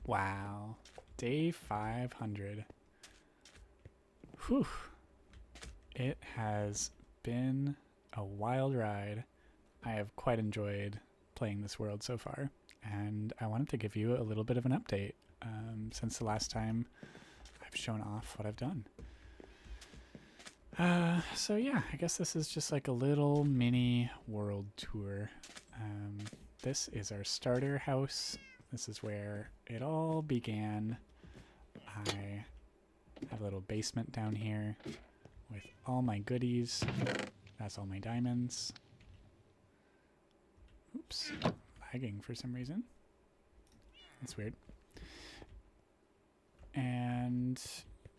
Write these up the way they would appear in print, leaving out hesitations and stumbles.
Wow. Day 500. Whew. It has been a wild ride. I have quite enjoyed playing this world so far, and I wanted to give you a little bit of an update since the last time I've shown off what I've done. So yeah, I guess this is just like a little mini world tour. This is our starter house. This is where it all began. I have a little basement down here with all my goodies. That's all my diamonds. Oops, lagging for some reason. That's weird. And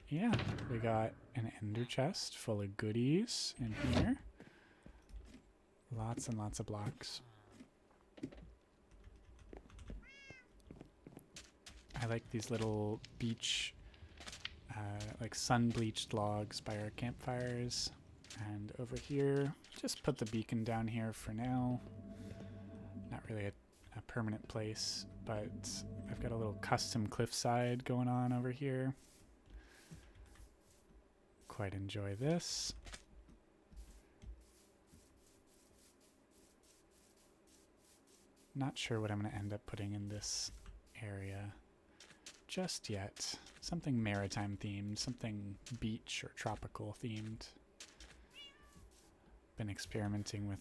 yeah, we got an ender chest full of goodies in here. Lots and lots of blocks. I like these little beach, like sun-bleached logs by our campfires. And over here, just put the beacon down here for now. Not really a permanent place, but I've got a little custom cliffside going on over here. Quite enjoy this. Not sure what I'm going to end up putting in this area just yet. Something maritime themed, something beach or tropical themed. Been experimenting with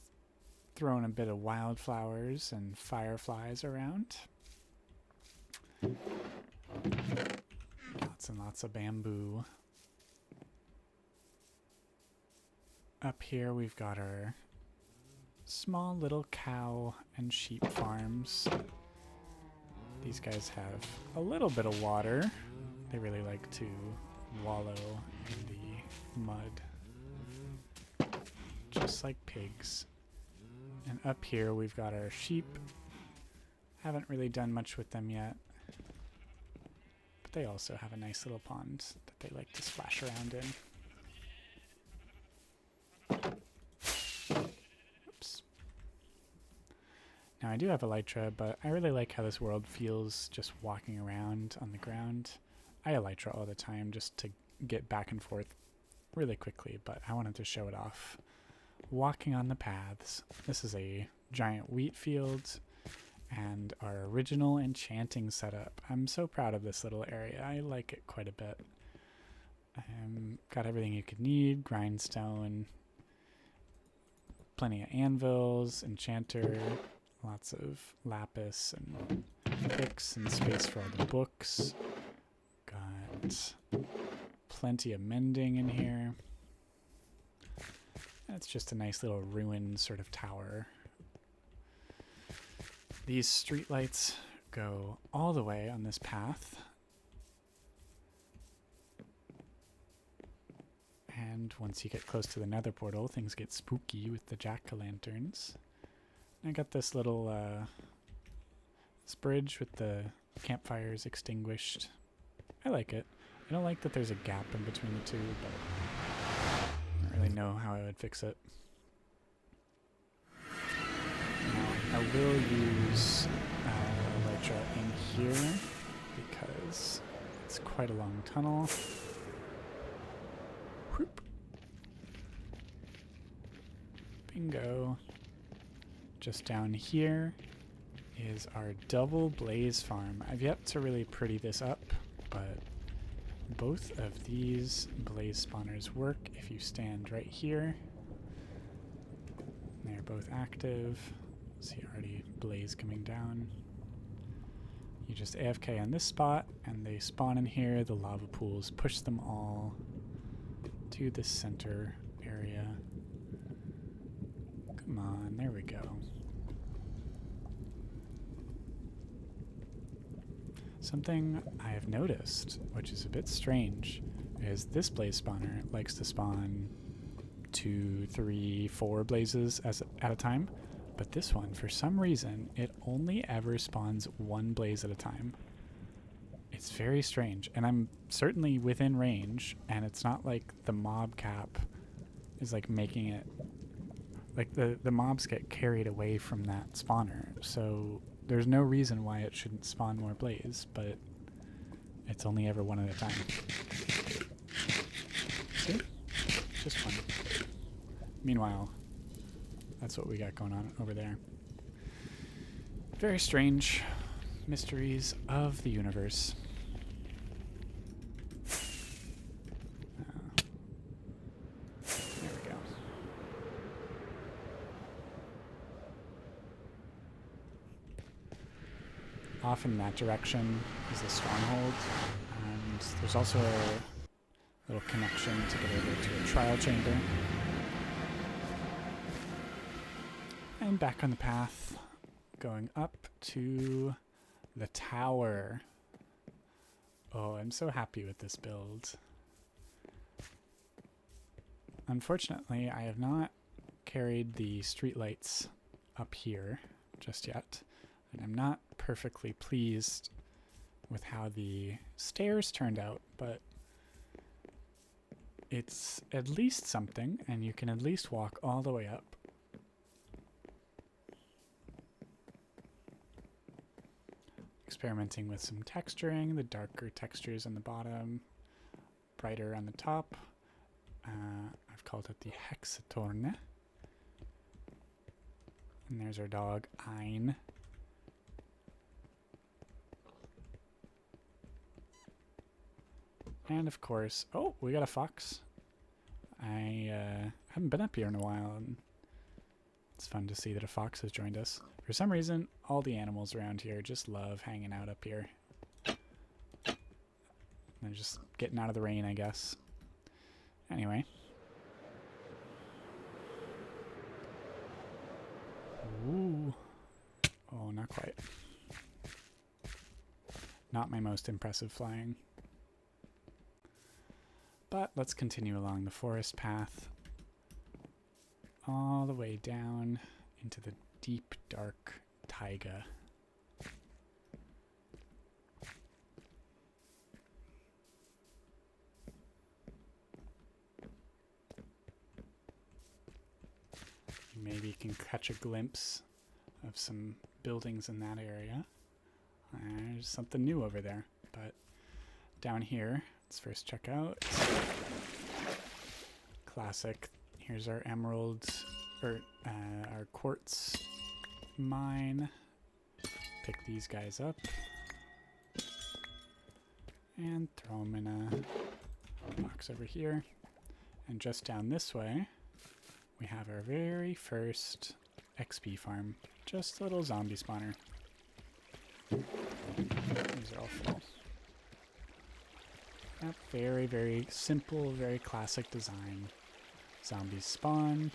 throwing a bit of wildflowers and fireflies around. Lots and lots of bamboo. Up here we've got our small little cow and sheep farms. These guys have a little bit of water. They really like to wallow in the mud, just like pigs. And up here we've got our sheep. Haven't really done much with them yet, but they also have a nice little pond that they like to splash around in. Oops. Now I do have elytra, but I really like how this world feels just walking around on the ground. I elytra all the time just to get back and forth really quickly, but I wanted to show it off. Walking on the paths. This is a giant wheat field and our original enchanting setup. I'm so proud of this little area. I like it quite a bit. Got everything you could need, grindstone, plenty of anvils, enchanter, lots of lapis and picks and space for all the books. Got plenty of mending in here. It's just a nice little ruined sort of tower. These streetlights go all the way on this path. And once you get close to the nether portal, things get spooky with the jack-o'-lanterns. I got this little this bridge with the campfires extinguished. I like it. I don't like that there's a gap in between the two, but I don't really know how I would fix it. Now, I will use elytra in here because it's quite a long tunnel. Whoop. Bingo. Just down here is our double blaze farm. I've yet to really pretty this up, but both of these blaze spawners work if you stand right here. They're both active. See already blaze coming down. You just AFK on this spot and they spawn in here. The lava pools push them all to the center area. Come on, there we go. Something I have noticed, which is a bit strange, is this blaze spawner likes to spawn 2, 3, 4 blazes at a time, but this one, for some reason, it only ever spawns 1 blaze at a time. It's very strange, and I'm certainly within range, and it's not like the mob cap is like making it, like the mobs get carried away from that spawner, so there's no reason why it shouldn't spawn more blaze, but It's only ever one at a time. See? Just one. Meanwhile, that's what we got going on over there. Very strange mysteries of the universe. There we go. Off in that direction is the stronghold, and there's also a little connection to get over to a trial chamber. And back on the path, going up to the tower. Oh, I'm so happy with this build. Unfortunately, I have not carried the streetlights up here just yet, and I'm not perfectly pleased with how the stairs turned out, but it's at least something, and you can at least walk all the way up. Experimenting with some texturing, the darker textures on the bottom, brighter on the top. I've called it the Hexatorn. And there's our dog, Ein. And of course, oh, we got a fox. I haven't been up here in a while, and it's fun to see that a fox has joined us. For some reason, all the animals around here just love hanging out up here. They're just getting out of the rain, I guess. Anyway. Ooh. Oh, not quite. Not my most impressive flying. But let's continue along the forest path. All the way down into the deep, dark taiga. Maybe you can catch a glimpse of some buildings in that area. There's something new over there. But down here, let's first check out. Classic. Here's our emeralds, or our quartz mine. Pick these guys up and throw them in a box over here. And just down this way, we have our very first XP farm. Just a little zombie spawner. These are all full. Yep, very, very simple, very classic design. Zombies spawn.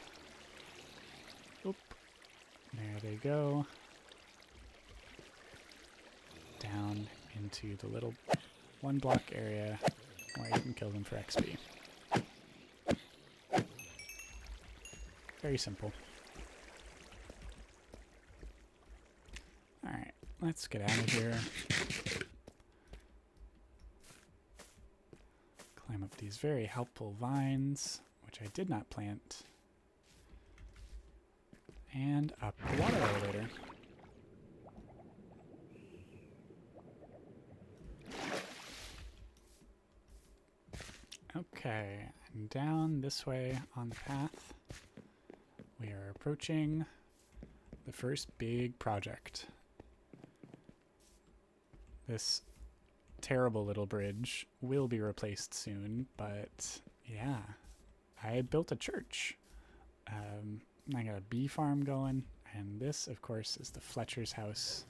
Oop. There they go. Down into the little one block area where you can kill them for XP. Very simple. Alright, let's get out of here. Climb up these very helpful vines, which I did not plant. And up the water elevator. Okay, and down this way on the path, we are approaching the first big project. This terrible little bridge will be replaced soon, but yeah, I had built a church. I got a bee farm going, and this, of course, is the Fletcher's house.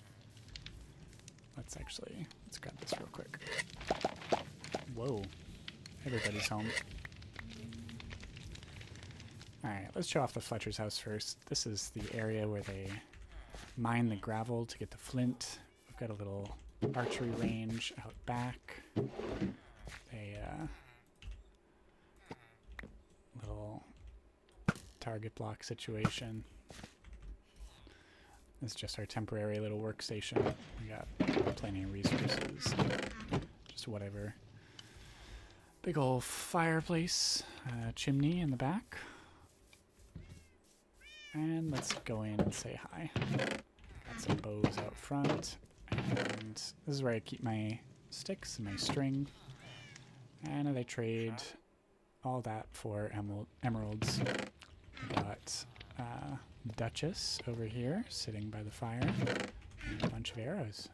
Let's grab this real quick. Whoa, everybody's home. Alright, let's show off the Fletcher's house first. This is the area where they mine the gravel to get the flint. We've got a little archery range out back. A little target block situation. This is just our temporary little workstation. We got plenty of resources. Just whatever. Big old fireplace, chimney in the back. And let's go in and say hi. Got some bows out front. And this is where I keep my sticks, and my string. And I trade all that for emeralds. I got Duchess over here sitting by the fire and a bunch of arrows.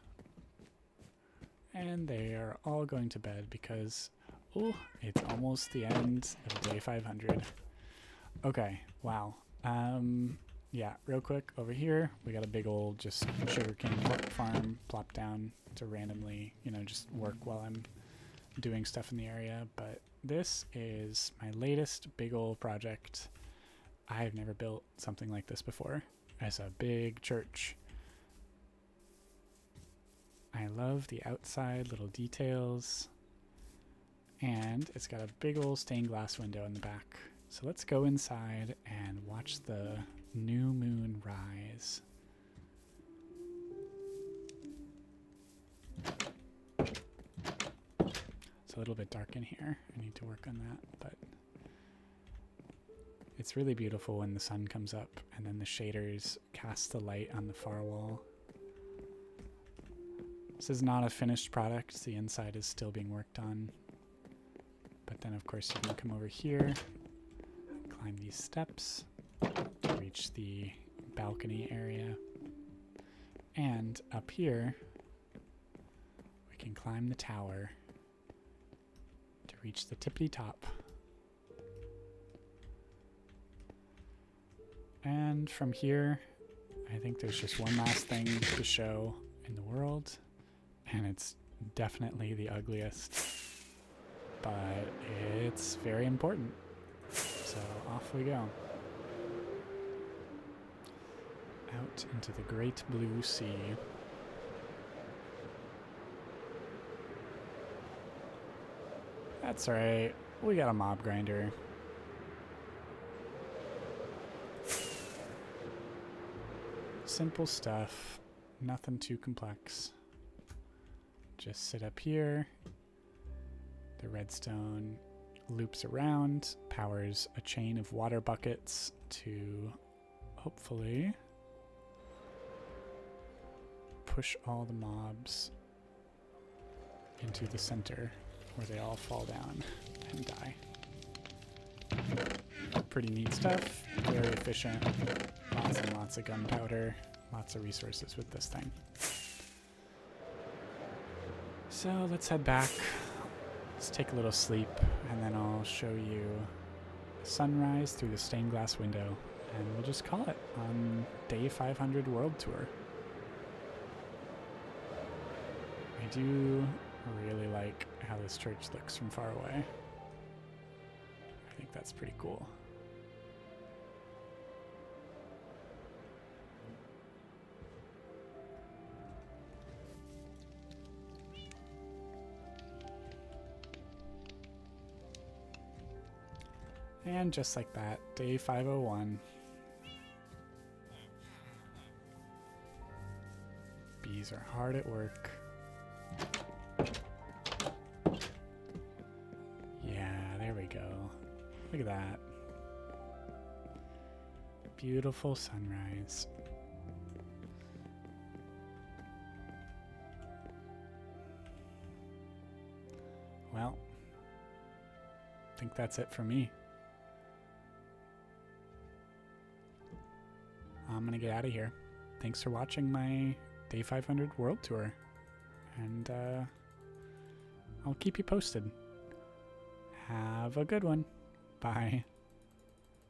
And they are all going to bed because, oh, it's almost the end of day 500. Okay, wow. Yeah, real quick, over here, we got a big old just sugarcane farm plopped down to randomly, you know, just work while I'm doing stuff in the area. But this is my latest big old project. I've never built something like this before. As a big church. I love the outside little details. And it's got a big old stained glass window in the back. So let's go inside and watch the new moon rise. It's a little bit dark in here. I need to work on that, but it's really beautiful when the sun comes up and then the shaders cast the light on the far wall. This is not a finished product. The inside is still being worked on. But then, of course, you can come over here, climb these steps to reach the balcony area. And up here, we can climb the tower to reach the tippity top. And from here, I think there's just one last thing to show in the world, and it's definitely the ugliest, but it's very important. So off we go. Out into the great blue sea. That's right, we got a mob grinder. Simple stuff, nothing too complex. Just sit up here. The redstone loops around, powers a chain of water buckets to hopefully push all the mobs into the center where they all fall down and die. Pretty neat stuff, very efficient, lots and lots of gunpowder, lots of resources with this thing. So let's head back, let's take a little sleep, and then I'll show you the sunrise through the stained glass window, and we'll just call it on day 500 world tour. I do really like how this church looks from far away. I think that's pretty cool. And just like that, day 501. Bees are hard at work. Yeah, there we go. Look at that. Beautiful sunrise. Well, I think that's it for me. I'm gonna get out of here. Thanks for watching my day 500 world tour, and I'll keep you posted. Have a good one. Bye.